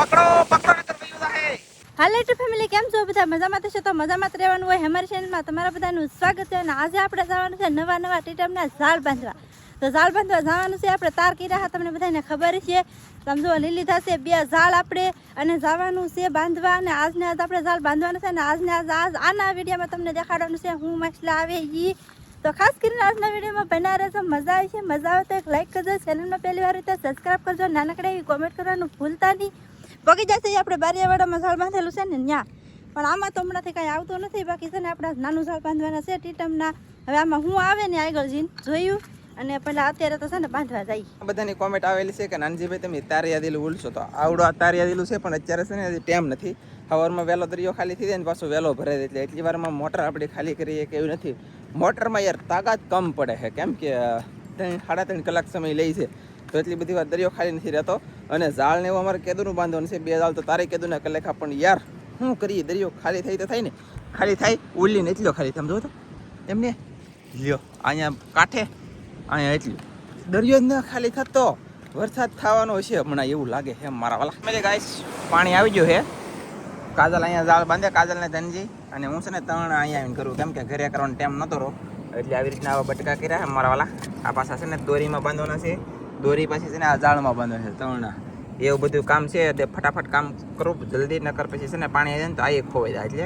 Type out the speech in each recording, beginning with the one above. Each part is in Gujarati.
હાલો યુટ્યુબ ફેમિલી, કેમ છો બધા? મજામાં થશો તો મજામાં જ રહેવાનું હોય. અમારી ચેનલમાં તમારા બધાનું સ્વાગત છે. અને આજે આપણે જવાનું છે નવા ટીટમના ઝાડ બાંધવા. તો ઝાડ બાંધવા જવાનું છે. આપણે તાર કર્યા તમને બધાને ખબર છે. સમજો લીલી થશે 2 ઝાડ આપણે અને જવાનું છે બાંધવા. અને આજને આજ આપણે ઝાડ બાંધવાનું છે. અને આજને આજ આના વિડીયોમાં તમને દેખાડવાનું છે હું મસલા આવે ઈ. તો ખાસ કરીને આજના વિડીયોમાં બના રહેજો, મજા આવી છે. મજા આવે તો એક લાઈક કરજો, ચેનલમાં પહેલી વાર રીતે સબસ્ક્રાઈબ કરજો, નાનકડા એવી કોમેન્ટ કરવાનું ભૂલતા નહીં. પગી જશે આપણે બારિયાવાડામાં ઝાડ બાંધેલું છે ને ત્યાં, પણ આમાં તો હમણાંથી કાંઈ આવતું નથી. બાકી છે ને આપણા નાનું ઝાડ બાંધવાના છે ટીટમના. હવે આમાં હું આવે ને આગળ જઈને જોયું અને પહેલાં અત્યારે તો છે ને બાંધવા જાય. બધાની કોમેન્ટ આવેલી છે કે નાનજીભાઈ તમે તારિયા દિલું ઉલશો, તો આવડો આ તારિયા દિલું છે, પણ અત્યારે છે ને હજી ટાઈમ નથી. સવારમાં વહેલો દરિયો ખાલી થઈ જાય ને પાછો વહેલો ભરાય જાય, એટલે એટલી વારમાં મોટર આપણે ખાલી કરીએ કે એવું નથી. મોટરમાં યાર તાકાત કમ પડે છે, કેમ કે 3-3.5 કલાક સમય લે છે, તો એટલી બધી વાર દરિયો ખાલી નથી રહેતો. અને ઝાડ ને એવું અમારે કેદુનું બાંધવાનું છે. 2 ઝાડ તો તારે કેદુના કલેખા, પણ યાર શું કરીએ, દરિયો ખાલી થઈ તો થાય ને. ખાલી થાય ઉલ્લી ને એટલો ખાલી થાય, સમજો તો એમને લ્યો અહીંયા કાંઠે અહીંયા એટલું દરિયો જ ન ખાલી થતો. વરસાદ થવાનો છે હમણાં એવું લાગે છે મારા વાલા. મેં ગાઈસ પાણી આવી ગયું છે. કાજલ અહીંયા ઝાડ બાંધે, કાજલ ને ધનજી, અને હું છે ને ત્રણ અહીંયા આવીને કરું, કેમ કે ઘરે કરવાનો ટાઈમ નહોતો રહો, એટલે આવી રીતના આવા બટકા કર્યા છે મારા વાલા. આ પાછા છે ને દોરીમાં બાંધવાના છે, દોરી પાછી છે ને આ ઝાડમાં બાંધવાના છે ત્રણના. એવું બધું કામ છે, તે ફટાફટ કામ કરું જલ્દી, નકર પછી છે ને પાણી આવી જાય ને તો આ ખોવાઈ જાય, એટલે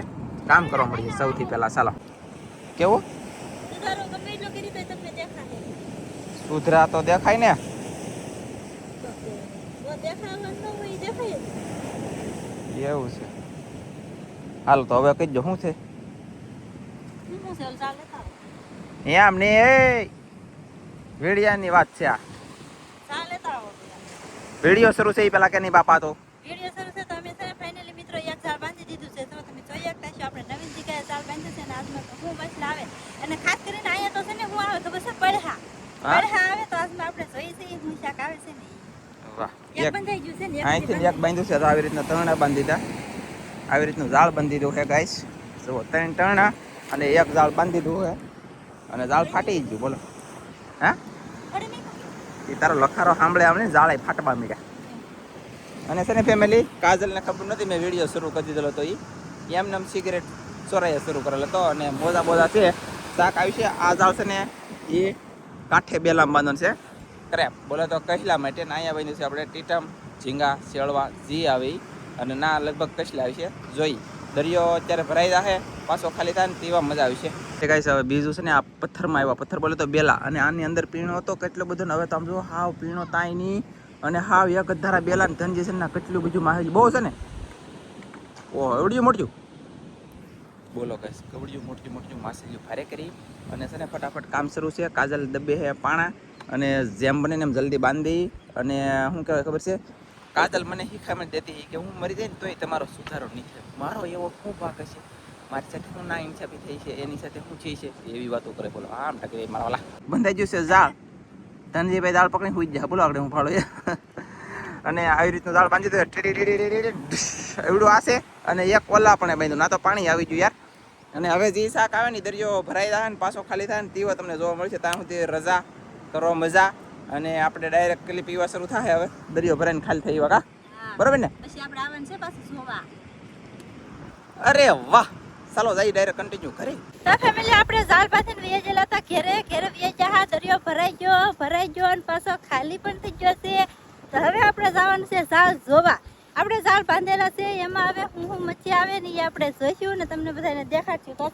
કામ કરવા મળીએ સૌથી પહેલાં. ચાલો કેવું સુધરા તો દેખાય ને, એવું છે. હાલ તો હવે કહીજો શું છે એમ ને, વેડિયાની વાત છે. આ વિડીયો શરૂ છે એ પેલા કે નહીં બાપા? તો વિડીયો શરૂ છે તો અમે છે ફાઇનલી મિત્રો એક ઝાડ બાંધી દીધું છે. તો તમે જોઈ શકતા છો આપણે નવીન જગ્યાએ ઝાડ બાંધ્યું છે. અને આજમાં તો હું મસલા આવે, અને ખાસ કરીને અહીંયા તો છે ને હું આવે ખબર છે પડહા આવે. તો આજમાં આપણે જોઈ છે હું શાક આવે છે ને. વાહ, એક બંધાઈ ગયું છે ને, અહીંથી એક બાંધ્યું છે. તો આવી રીતના ત્રણે બાંધી દીધા, આવી રીતનું ઝાડ બાંધી દીધું છે ગાઈસ. જુઓ 3 ટણા અને એક ઝાડ બાંધી દીધું છે, અને ઝાડ ફાટી ગયું. બોલો હા, એ તારો લખારો સાંભળે આમ ને ઝાડ ફાટવા માંડ્યા. અને છે ને ફેમિલી, કાજલને ખબર નથી મેં વિડીયો શરૂ કરી દીધેલો, તો એમને સિગરેટ ચોરાઈએ શરૂ કરેલો હતો. અને મોજા છે શાક આવી છે. આ ઝાડ છે ને એ કાંઠે બેલામાં બાંધવાનું છે, ક્રેપ બોલે તો કચલા માટે. ને અહીંયા બાંધ્યું છે આપણે ટીટમ, ઝીંગા, શેળવા જી આવી, અને ના લગભગ કચલા આવી છે. જોઈ દરિયો અત્યારે ભરાઈ જશે, પાછો ખાલી થાય ને તેવા મજા આવી છે ગાઈસ. હવે બીજું છે ને આ પથ્થરમાં આવ્યા, પથ્થર બોલે તો બેલા, અને આની અંદર પીણો હતો કેટલો બધો ને. હવે તમે જો હાવ પીણો તાય નહીં, અને હાવ એક જ ધારા બેલા ને ધનજી છે ને કેટલું બધું માહિતી બહુ છે ને. ઓહ એવડ્યું મોટું, બોલો ગાઈસ કવડ્યું મોટું માછલીઓ ભારે કરી. અને છે ને ફટાફટ કામ શરૂ છે. કાજલ દબ્બે છે પાણા, અને જેમ બને ને એમ જલ્દી બાંધી. અને શું કહેવાય ખબર છે, કાજલ મને શીખામણ દેતી કે હું મરી જાય ને તોય તમારો સુધારો નહીં થાય. મારો એવો શું ભાગ હશે, મારી સાથે હું ના ઇન્સાફી થઈ છે, એની સાથે હું છે એવી વાતો કરે. બોલો આમ ટકે મારા વાલા બંધાઈ ગયું છે ઝાડ. ધનજીભાઈ ઝાડ પકડી હુઈ જાય, બોલો આપણે હું ફાળો. અને આવી રીતનું ઝાડ બાંધી દો એવડું આશે. અને એક ઓલા પણ બાંધ્યું, ના તો પાણી આવી ગયું યાર. અને હવે જે શાક આવે ને દરિયો ભરાઈ જાય ને પાછો ખાલી થાય ને તેવો તમને જોવા મળશે. ત્યાં સુધી રજા કરો, મજા. અને આપણે ડાયરેક્ટ પેલી પીવા શરૂ થાય હવે દરિયો ભરાઈને ખાલી થઈ કા, બરોબર ને? પછી આપણે આવવાનું છે પાછું જોવા. અરે વાહ, ચાલો જઈ ડાયરેક્ટ કન્ટિન્યુ કરી. તો ફેમિલી આપણે ઝાડ બાંધીને વેચેલા હતા ઘરે વેચ્યા. દરિયો ભરાઈ ગયો અને પાછો ખાલી પણ થઈ ગયો છે. તો હવે આપણે જવાનું છે ઝાડ જોવા. આપણે ઝાડ બાંધેલા છે, એમાં હવે હું મચ્છી આવે ને એ આપણે જોઈશું ને તમને બધાને દેખાડશું. તો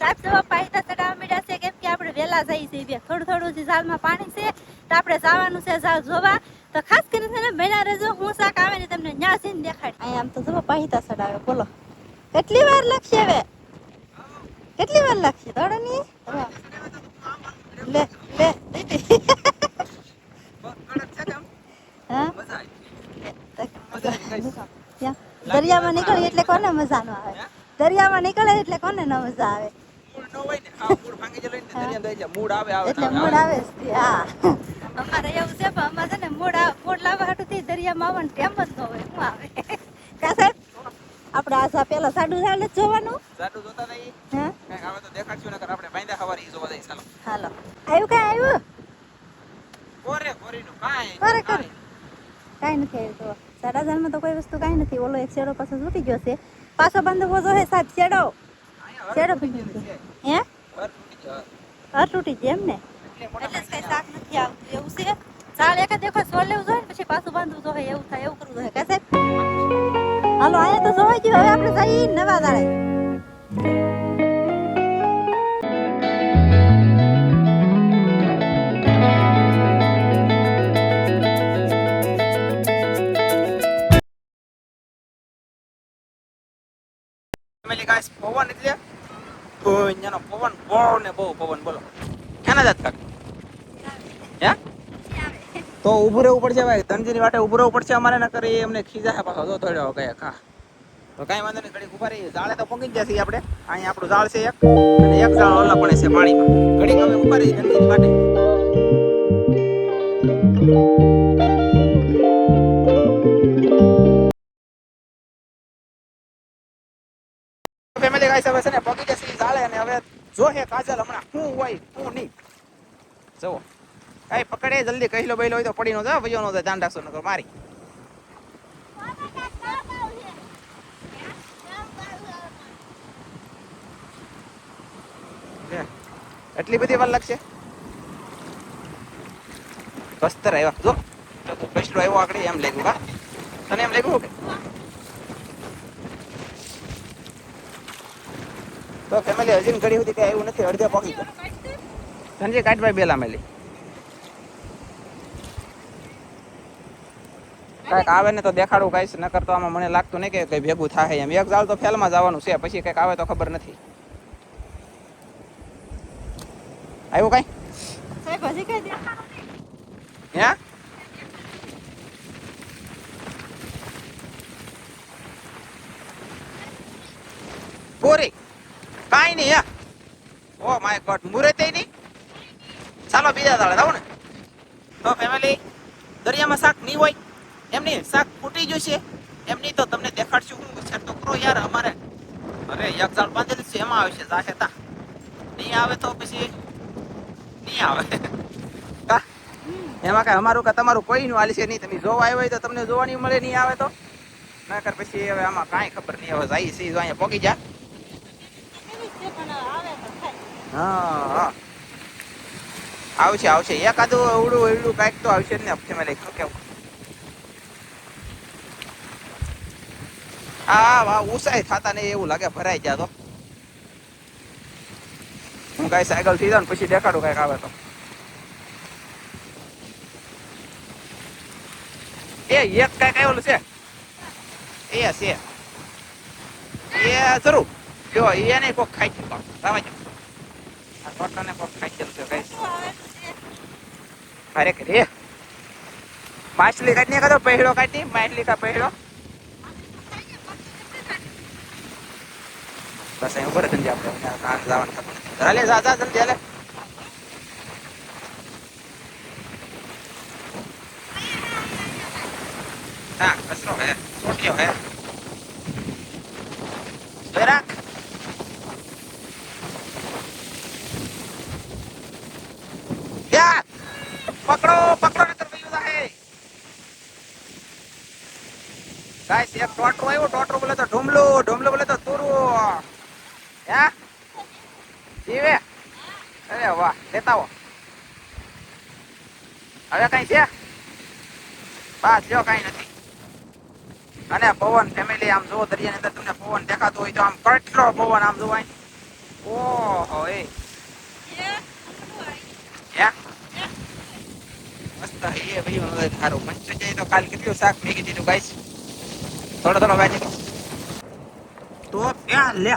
સાહેબ જવા પાયતા ચડાવવા મળ્યા છે, કેમ કે આપણે વહેલા જઈએ છીએ. થોડું ઝાડમાં પાણી છે, તો આપણે જવાનું છે ઝાડ જોવા. તો ખાસ કરીને બન્યા રહેજો, હું શાક આવે ને તમને ન્યા જઈને દેખાડ. અહીંયા આમ તો જવા પાયતા ચડાવે. બોલો કેટલી વાર લાગશે? હવે કેટલી વાર લાગશે? દોડો ની લે દરિયામાં નીકળે એટલે કોને મજા ન આવે? દરિયામાં નીકળે એટલે કોને ન મજા આવે? એટલે મૂડ આવે. હા અમારે એવું છે, પણ અમારે છે ને મૂડ લાવવા હાટુથી દરિયામાં આવવાનું ટેમ જ ન હોય. શું આવે કા સાહેબ? આપણે આ પેલા સાડું ઝાડ જોવાનું. સાડું જોતા નહીં હે, કઈ આવે તો દેખાડશું. નકર આપણે બાંધા હવારી જોવા જઈએ. ચાલો હાલો. આવ્યું. કોરે કોરીનું કાઈ કોરે કોરે કાંઈ નથી આવ્યું તો 4,000 તો કોઈ વસ્તુ કાંઈ નથી. ઓલો એક શેડો પાછો તૂટી ગયો છે. પાછો બાંધવો જો હે સાહેબ શેડો તૂટી ગયો હે હર તૂટી ગયો એમ ને એટલે જ કઈ શાક નથી આવતું એવું છે. ઝાડ એક દેખો સોલ લેવું જોઈએ પછી પાછું બાંધવું જોઈએ એવું થાય એવું કરવું જોઈએ કા સાહેબ. હાલો અહીંયા તો જોવાઈ ગયું. હવે આપણે જઈએ નવા ઝાડે. ફેમિલી ગાઈસ પવન એટલે તો અહીંયાનો પવન બહુ ને બહુ પવન બોલો ક્યાંના જાત કાક હે તો ઊભું રહેવું પડશે ભાઈ. ધનજીની વાટે ઊભું રહેવું પડશે અમારે. ન કરી એમને ખીજા હે પાછો ધોડ્યો ગયા ખા તો કાંઈ વાંધો નહીં. ઘડીક ઉભા રહી ઝાડે તો પગી જ જશે આપણે. અહીંયા આપણું ઝાડ છે એક અને એક ઝાડ ઓલા પડે છે પાણીમાં. ઘડીક હવે ઉભા રહી ધનજીની વાટે. ફેમિલી ગાઈસ હવે છે ને પગી જશે ઝાડે અને હવે જો હે કાજલ હમણાં શું હોય શું નહીં જુઓ. કઈ પકડે જલ્દી કહીલો બહેલો હોય તો પડી નો જાય ભૈયો નો જાય ધ્યાન રાખશો નકર મારી. એટલી બધી વાર લાગશે. કસ્તર આવ્યા જો કસલો આવ્યો આગળ એમ લાગ્યું કા તને એમ લાગ્યું કે તો ફેમિલી હજી ઘડી સુધી કઈ આવ્યું નથી. અડધે પગી ગયો ધનજી કાઢભાઈ બેલા મેલી કઈક આવે ને તો દેખાડું કઈશ. નકર તો આમાં મને લાગતું નહીં કે કઈ ભેગું થાય એમ. એક ઝાડ તો ફેલમાં જવાનું છે પછી કઈક આવે તો ખબર નથી. આવ્યું કઈ સાહેબ હજી કઈ દેખાડો હે પૂરી કાઈ નહીં હે. ઓ માય ગોડ મુરે તે નહીં. ચાલો બીજા દાડે જાવ ને. તો ફેમિલી દરિયામાં શાક નહીં હોય એમ નહીં શાક ફૂટી જશે એમ નહીં તો તમને દેખાડશું. હું વિચાર તો કરો યાર અમારે. અરે એક ઝાડ બાંધેલું છે એમાં આવશે જાહે તા નહીં આવે તો પછી નહીં આવે કા એમાં કઈ અમારું કે તમારું કોઈનું હાલ છે નહીં. તમે જોવા આવ્યો હોય તો તમને જોવાની મળે નહીં આવે તો નકર પછી હવે આમાં કાંઈ ખબર નહીં. હવે જાય છે અહીંયા પોગી જા. હા હા આવશે આવશે એકાદું અવડું એવડું કાંઈક તો આવશે જ ને ફેમિલી કેવું. હા વાહ ઉસાઈ થતા નહીં એવું લાગે ભરાઈ ગયા તો. હું કાંઈ સાયકલ થી જાઉં પછી દેખાડું કાંઈક આવે તો. એ એક કાંઈક આવેલું છે એ છે એ જરૂર જો એને કોક ખાઈ ગયું રાવા જો આ ટોટાને કોક ખાઈ ગયેલું છે કઈ. અરે કે રે માછલી કાઢી કાઢો પહેલો કાઢી માછલી કા પહેલો બસ અહીં ઉપર જલ્દી આપણે જવાનું ખબર હાલે જા જા જલ્દી હાલે. હા કચરો હે છોટ્યો હે બેરાક યા પકડો પકડો નતર વયું જાહે. ગાઈસ એક ટોટરો આવ્યો. ટોટરો બોલે તો ઢુમલો ઢુમલો બોલે તો તુરું હે જીવે. અરે વાહ લેતા આવો. હવે કઈ છે બસ જો કઈ નથી. અને પવન ફેમિલી આમ જો દરિયાની અંદર તમને પવન દેખાતો હોય તો આમ કેટલો પવન આમ જોવાય. ઓહો એ મસ્ત એ ભાઈ સારું મસ્ત જાય તો કાલ કેટલું શાક મેગી દીધું ગાઈસ. થોડો થોડો ભાઈ તો ક્યાં લે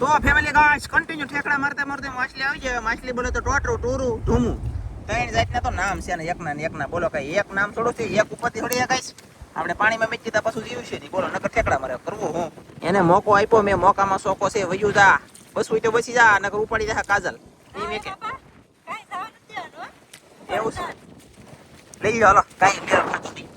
તો ફેમિલી ગાઈસ કન્ટિન્યુ ઠેકડા મારતે મારતે માછલી આવી જાય. માછલી બોલે તો ટોટરું ટુરું ઢૂમું ત્રણ જાતના તો નામ છે ને એકના બોલો કઈ એક નામ થોડું છે. એક ઉપરથી થોડી ગાઈસ આપણે પાણીમાં મેચ દીધા પાછું જીવ્યું છે નહીં બોલો નકર ઠેકડા મારે કરવું હું. એને મોકો આપ્યો મેં મોકામાં શોકો છે વયું જા બસવું તો બસી જા નકર ઉપાડી જા કાજલ એ મેં કે એવું છે લઈ લો હાલો કાંઈ મેળ ખાતું નહીં.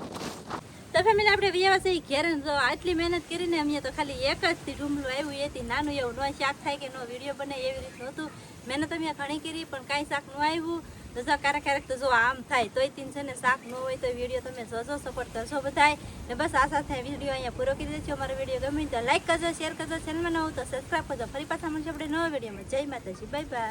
તો ફેમિલી આપણે વ્યવસાય ઘેર જો આટલી મહેનત કરીને અમે તો ખાલી એક જ થી ઢુમલું આવ્યું એથી નાનું એવું નો શાક થાય કે નો વિડીયો બને એવી રીતનું હતું. મહેનત અમે ઘણી કરી પણ કાંઈ શાક ન આવ્યું તો જો ક્યારેક તો જો આમ થાય તોય તીન છે ને શાક ન હોય તો વિડીયો તમે જોજો સપોર્ટ કરશો બધાય ને બસ આ સાથે વિડીયો અહીંયા પૂરો કરી દેજો અમારો વિડીયો ગમે તો લાઈક કરજો શેર કરજો ચેનલમાં ન હોય તો સબસ્ક્રાઈબ કરજો ફરી પાછા મળશે આપણે નવા વિડીયોમાં જય માતાજી બાય બાય